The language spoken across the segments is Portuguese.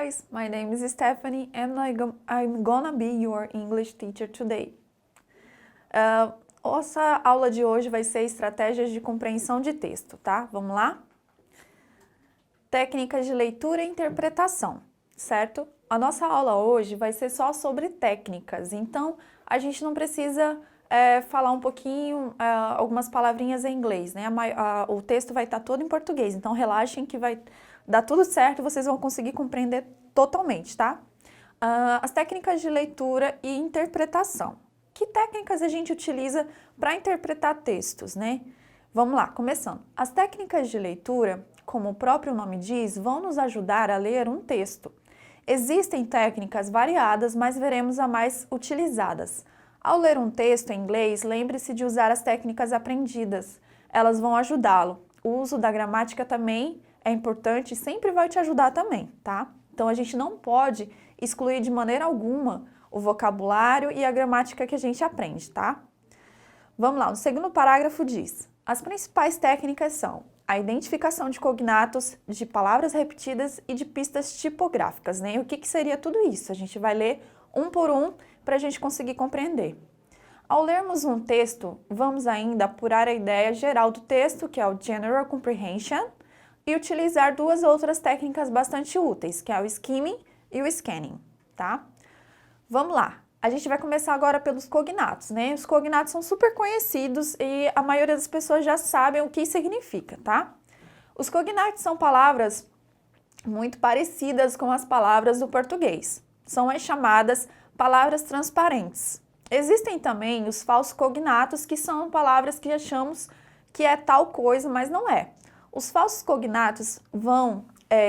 guys, my name is Stephanie and I'm gonna be your English teacher today. Nossa aula de hoje vai ser estratégias de compreensão de texto, tá? Vamos lá? Técnicas de leitura e interpretação, certo? A nossa aula hoje vai ser só sobre técnicas, então a gente não precisa falar um pouquinho, algumas palavrinhas em inglês, né? O texto vai estar todo em português, então relaxem que vai dar tudo certo e vocês vão conseguir compreender totalmente, tá? As técnicas de leitura e interpretação. Que técnicas a gente utiliza para interpretar textos, né? Vamos lá, começando. As técnicas de leitura, como o próprio nome diz, vão nos ajudar a ler um texto. Existem técnicas variadas, mas veremos as mais utilizadas. Ao ler um texto em inglês, lembre-se de usar as técnicas aprendidas. Elas vão ajudá-lo. O uso da gramática também é importante e sempre vai te ajudar também, tá? Então a gente não pode excluir de maneira alguma o vocabulário e a gramática que a gente aprende, tá? Vamos lá, no segundo parágrafo diz: as principais técnicas são a identificação de cognatos, de palavras repetidas e de pistas tipográficas, né? E o que seria tudo isso? A gente vai ler um por um para a gente conseguir compreender. Ao lermos um texto, vamos ainda apurar a ideia geral do texto, que é o General Comprehension, e utilizar duas outras técnicas bastante úteis, que é o skimming e o scanning, tá? Vamos lá. A gente vai começar agora pelos cognatos, né? Os cognatos são super conhecidos e a maioria das pessoas já sabem o que significa, tá? Os cognatos são palavras muito parecidas com as palavras do português. São as chamadas palavras transparentes. Existem também os falsos cognatos, que são palavras que achamos que é tal coisa, mas não é. Os falsos cognatos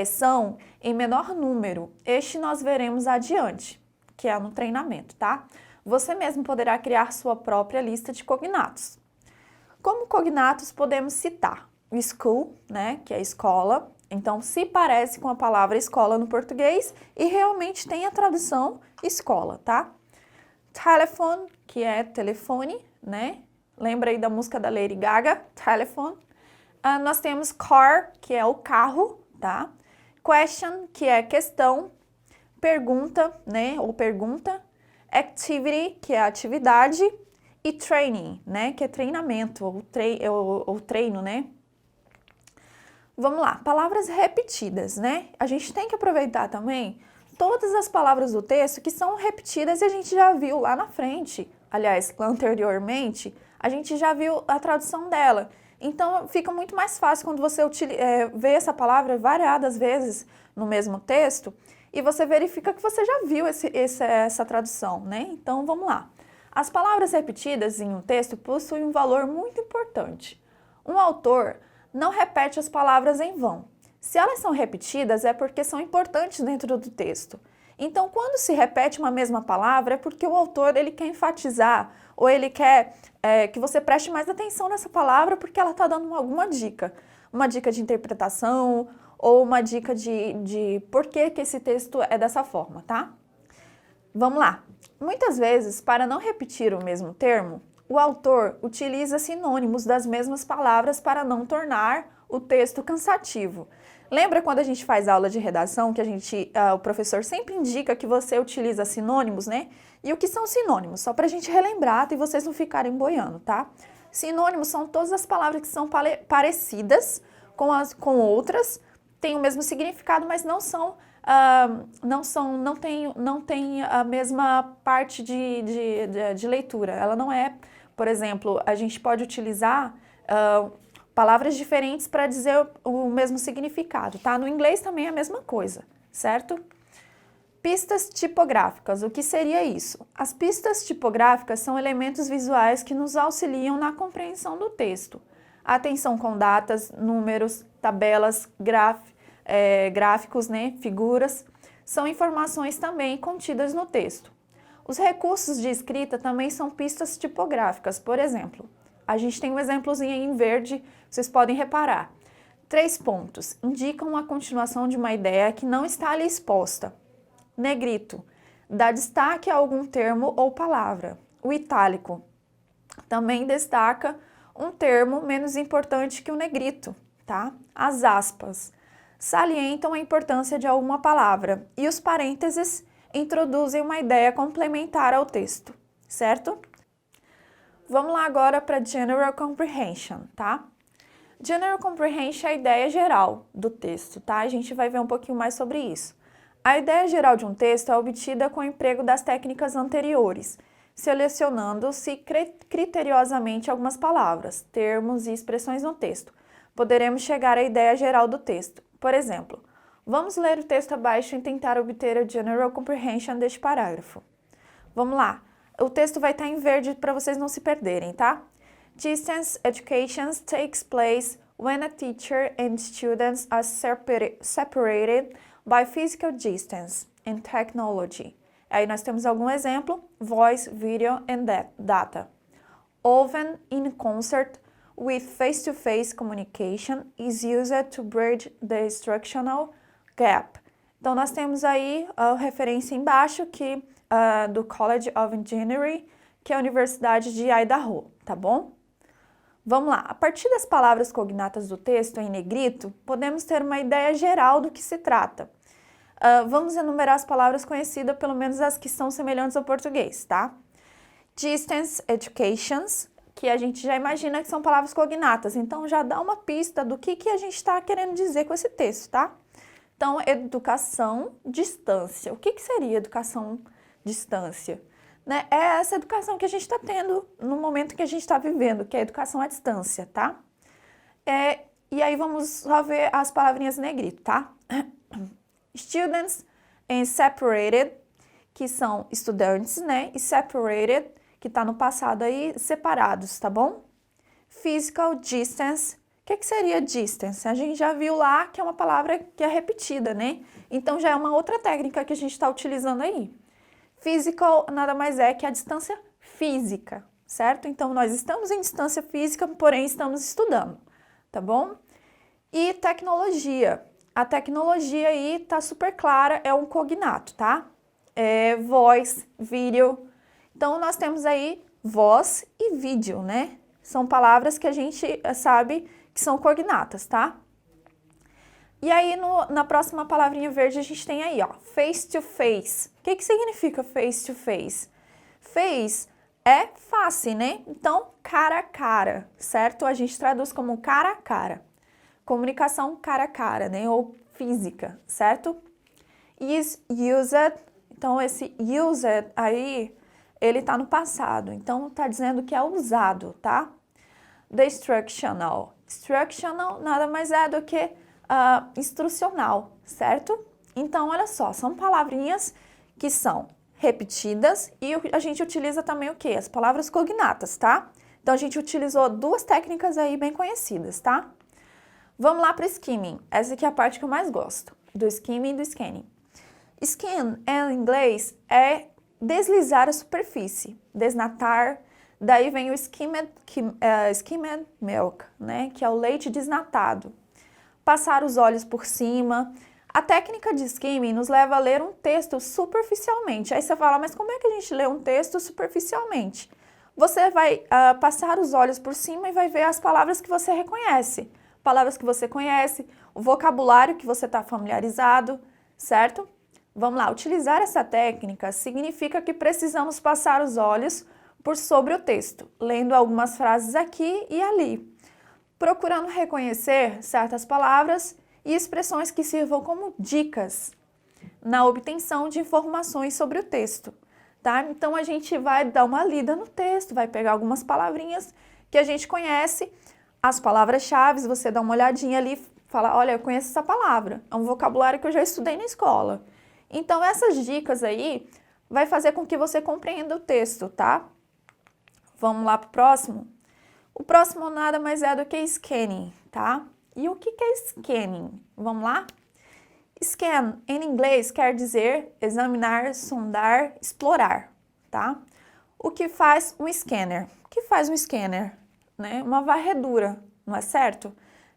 são em menor número. Este nós veremos adiante, que é no treinamento, tá? Você mesmo poderá criar sua própria lista de cognatos. Como cognatos podemos citar o school, né, que é escola. Então, se parece com a palavra escola no português e realmente tem a tradução escola, tá? Telephone, que é telefone, né? Lembra aí da música da Lady Gaga? Telephone. Nós temos car, que é o carro, tá? Question, que é questão. Pergunta, né? Ou pergunta. Activity, que é atividade. E training, né? Que é treinamento, ou treino, né? Vamos lá, palavras repetidas, né? A gente tem que aproveitar também todas as palavras do texto que são repetidas e a gente já viu lá na frente. Aliás, anteriormente, a gente já viu a tradução dela. Então, fica muito mais fácil quando você vê essa palavra variadas vezes no mesmo texto e você verifica que você já viu essa tradução, né? Então, vamos lá. As palavras repetidas em um texto possuem um valor muito importante. Um autor não repete as palavras em vão. Se elas são repetidas, é porque são importantes dentro do texto. Então, quando se repete uma mesma palavra, é porque o autor ele quer enfatizar ou ele quer que você preste mais atenção nessa palavra porque ela está dando alguma dica. Uma dica de interpretação ou uma dica de por que esse texto é dessa forma, tá? Vamos lá. Muitas vezes, para não repetir o mesmo termo, o autor utiliza sinônimos das mesmas palavras para não tornar o texto cansativo. Lembra quando a gente faz aula de redação que o professor sempre indica que você utiliza sinônimos, né? E o que são sinônimos? Só para a gente relembrar e vocês não ficarem boiando, tá? Sinônimos são todas as palavras que são parecidas com outras, têm o mesmo significado, mas não tem a mesma parte de leitura. Ela não é, por exemplo, a gente pode utilizar palavras diferentes para dizer o mesmo significado, tá? No inglês também é a mesma coisa, certo? Pistas tipográficas, o que seria isso? As pistas tipográficas são elementos visuais que nos auxiliam na compreensão do texto. Atenção com datas, números, tabelas, gráficos, né, figuras, são informações também contidas no texto. Os recursos de escrita também são pistas tipográficas. Por exemplo, a gente tem um exemplozinho aí em verde, vocês podem reparar. 3 pontos indicam a continuação de uma ideia que não está ali exposta. Negrito, dá destaque a algum termo ou palavra. O itálico também destaca um termo menos importante que o negrito, tá? As aspas salientam a importância de alguma palavra e os parênteses introduzem uma ideia complementar ao texto, certo? Vamos lá agora para General Comprehension, tá? General Comprehension é a ideia geral do texto, tá? A gente vai ver um pouquinho mais sobre isso. A ideia geral de um texto é obtida com o emprego das técnicas anteriores, selecionando-se criteriosamente algumas palavras, termos e expressões no texto. Poderemos chegar à ideia geral do texto. Por exemplo, vamos ler o texto abaixo e tentar obter a General Comprehension deste parágrafo. Vamos lá. O texto vai estar em verde para vocês não se perderem, tá? Distance education takes place when a teacher and students are separated by physical distance and technology. Aí nós temos algum exemplo: voice, video and data. Often in concert with face-to-face communication is used to bridge the instructional gap. Então nós temos aí a referência embaixo que do College of Engineering, que é a Universidade de Idaho, tá bom? Vamos lá, a partir das palavras cognatas do texto em negrito, podemos ter uma ideia geral do que se trata. Vamos enumerar as palavras conhecidas, pelo menos as que são semelhantes ao português, tá? Distance educations, que a gente já imagina que são palavras cognatas, então já dá uma pista do que a gente está querendo dizer com esse texto, tá? Então, educação, distância. O que seria educação, distância? Né? É essa educação que a gente está tendo no momento que a gente está vivendo, que é a educação à distância, tá? E aí vamos só ver as palavrinhas em negrito, tá? Students and separated, que são estudantes, né? E separated, que está no passado aí, separados, tá bom? Physical distance. O que seria distance? A gente já viu lá que é uma palavra que é repetida, né? Então já é uma outra técnica que a gente está utilizando aí. Physical nada mais é que a distância física, certo? Então nós estamos em distância física, porém estamos estudando, tá bom? E tecnologia. A tecnologia aí tá super clara, é um cognato, tá? Voice, video. Então nós temos aí voz e vídeo, né? São palavras que a gente sabe que são cognatas, tá? E aí, na próxima palavrinha verde, a gente tem aí, ó, face to face. O que significa face to face? Face é face, né? Então, cara a cara, certo? A gente traduz como cara a cara. Comunicação cara a cara, né? Ou física, certo? Is used. Então, esse used aí, ele tá no passado. Então, tá dizendo que é usado, tá? The instructional. Instructional nada mais é do que instrucional, certo? Então, olha só, são palavrinhas que são repetidas e a gente utiliza também o quê? As palavras cognatas, tá? Então, a gente utilizou duas técnicas aí bem conhecidas, tá? Vamos lá para o skimming. Essa aqui é a parte que eu mais gosto, do skimming e do scanning. Skim, em inglês, é deslizar a superfície, desnatar. Daí vem o skimmed milk, né? Que é o leite desnatado. Passar os olhos por cima. A técnica de skimming nos leva a ler um texto superficialmente. Aí você fala, mas como é que a gente lê um texto superficialmente? Você vai passar os olhos por cima e vai ver as palavras que você reconhece. Palavras que você conhece, o vocabulário que você está familiarizado, certo? Vamos lá, utilizar essa técnica significa que precisamos passar os olhos por sobre o texto, lendo algumas frases aqui e ali, procurando reconhecer certas palavras e expressões que sirvam como dicas na obtenção de informações sobre o texto, tá? Então, a gente vai dar uma lida no texto, vai pegar algumas palavrinhas que a gente conhece, as palavras-chave, você dá uma olhadinha ali, fala, olha, eu conheço essa palavra, é um vocabulário que eu já estudei na escola. Então, essas dicas aí vai fazer com que você compreenda o texto, tá? Vamos lá para o próximo? O próximo nada mais é do que scanning, tá? E o que é scanning? Vamos lá? Scan, em inglês, quer dizer examinar, sondar, explorar, tá? O que faz um scanner? O que faz um scanner? Né? Uma varredura, não é certo?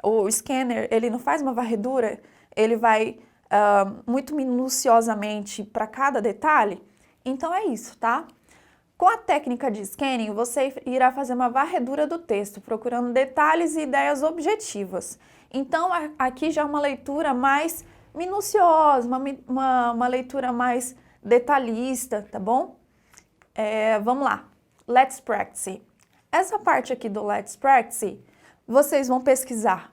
O scanner, ele não faz uma varredura, ele vai muito minuciosamente para cada detalhe. Então, é isso, tá? Com a técnica de scanning, você irá fazer uma varredura do texto, procurando detalhes e ideias objetivas. Então, aqui já é uma leitura mais minuciosa, uma leitura mais detalhista, tá bom? Vamos lá. Let's practice. Essa parte aqui do Let's practice, vocês vão pesquisar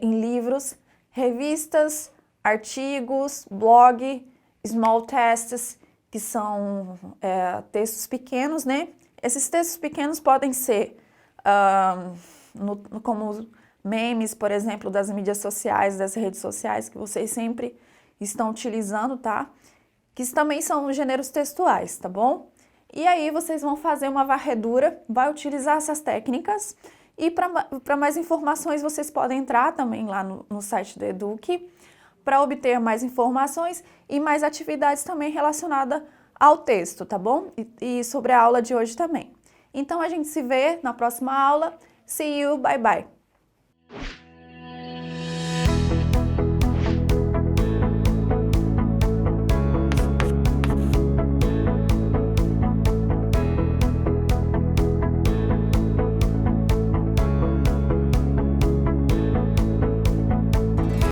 em livros, revistas, artigos, blog, small tests, que são textos pequenos, né? Esses textos pequenos podem ser como memes, por exemplo, das mídias sociais, das redes sociais, que vocês sempre estão utilizando, tá? Que também são gêneros textuais, tá bom? E aí vocês vão fazer uma varredura, vai utilizar essas técnicas e para mais informações vocês podem entrar também lá no site do Eduque para obter mais informações e mais atividades também relacionadas ao texto, tá bom? E sobre a aula de hoje também. Então a gente se vê na próxima aula. See you, bye bye!